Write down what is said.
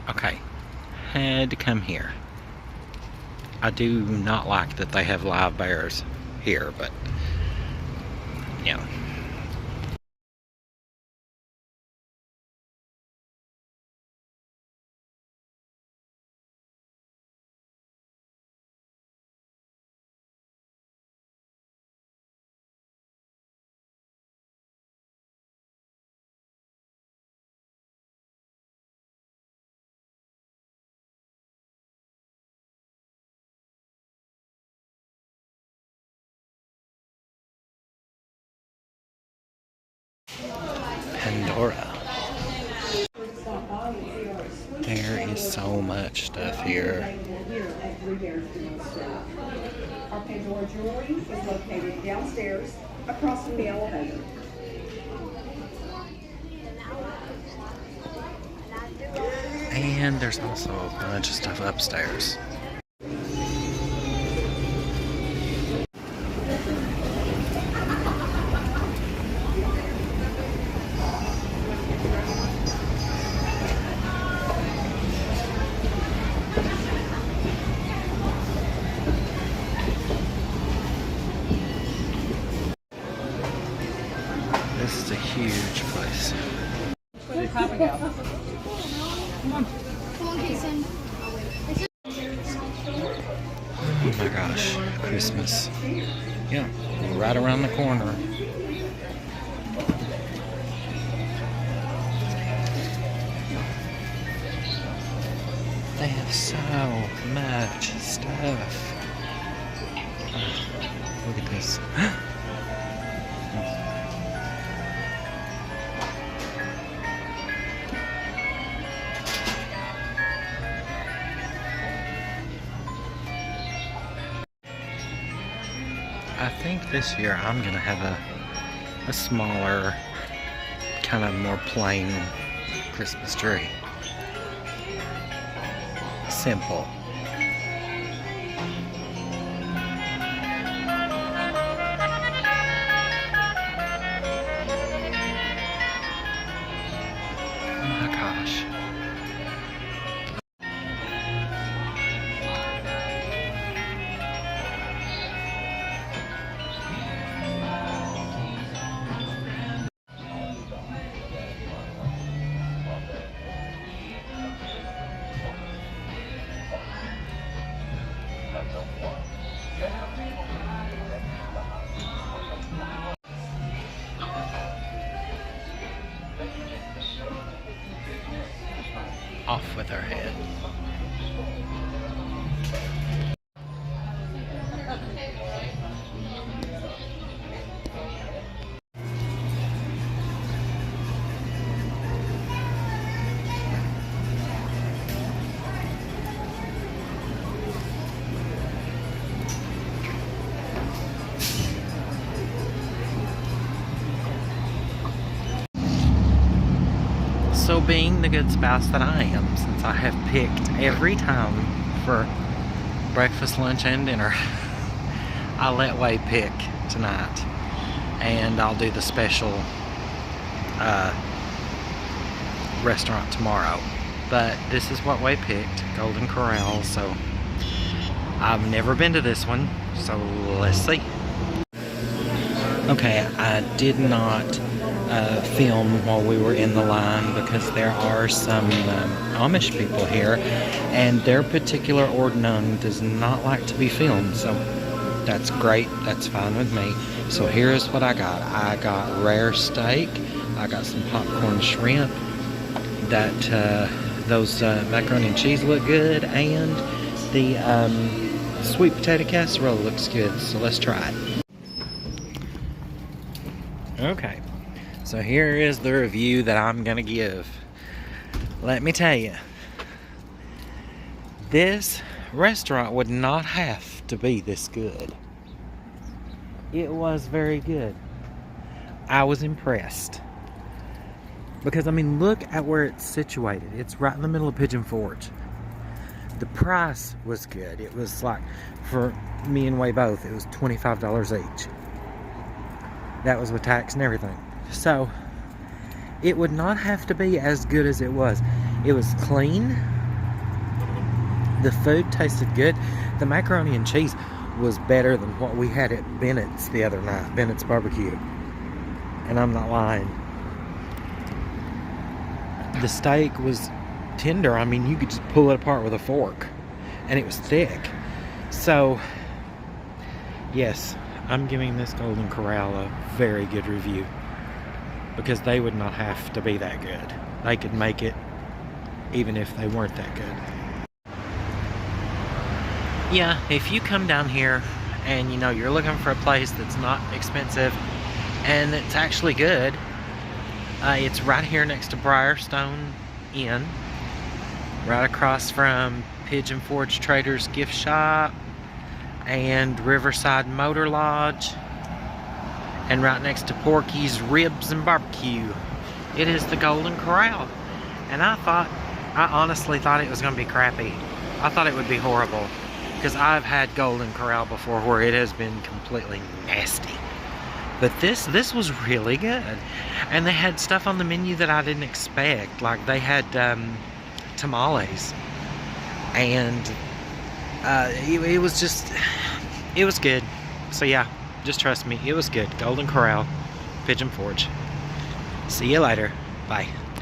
Okay, had to come here. I do not like that they have live bears here, but yeah. Pandora. There is so much stuff here. Our Pandora jewelry is located downstairs across from the elevator. And there's also a bunch of stuff upstairs. This is a huge place. Oh my gosh, Christmas. Yeah, right around the corner. They have so much stuff. Look at this. I think this year I'm gonna have a smaller, kind of more plain Christmas tree. Simple. Oh my gosh. Off with her head. So being the good spouse that I am, since I have picked every time for breakfast, lunch, and dinner, I let Way pick tonight. And I'll do the special restaurant tomorrow. But this is what Way picked, Golden Corral, so I've never been to this one, so let's see. Okay, I did not film while we were in the line because there are some Amish people here and their particular ordinance does not like to be filmed, so that's great, that's fine with me. So here's what I got. I got rare steak, I got some popcorn shrimp, that those macaroni and cheese look good, and the sweet potato casserole looks good, so let's try it. Okay, so here is the review that I'm gonna give. Let me tell you, this restaurant would not have to be this good. It was very good. I was impressed. Because, I mean, look at where it's situated. It's right in the middle of Pigeon Forge. The price was good. It was like, for me and Way both, it was $25 each. That was with tax and everything. So, it would not have to be as good as it was. It was clean. The food tasted good. The macaroni and cheese was better than what we had at Bennett's the other night, Bennett's Barbecue. And I'm not lying. The steak was tender. I mean, you could just pull it apart with a fork. And it was thick. So, yes, I'm giving this Golden Corral a very good review. Because they would not have to be that good. They could make it even if they weren't that good. Yeah, if you come down here and you know you're looking for a place that's not expensive and it's actually good, it's right here next to Briarstone Inn, right across from Pigeon Forge Traders Gift Shop and Riverside Motor Lodge, and right next to Porky's Ribs and Barbecue. It is the Golden Corral. And I honestly thought it was going to be crappy. I thought it would be horrible. Because I've had Golden Corral before where it has been completely nasty. But this was really good. And they had stuff on the menu that I didn't expect. Like they had tamales. And it was just, it was good. So yeah, just trust me, it was good. Golden Corral, Pigeon Forge. See you later. Bye.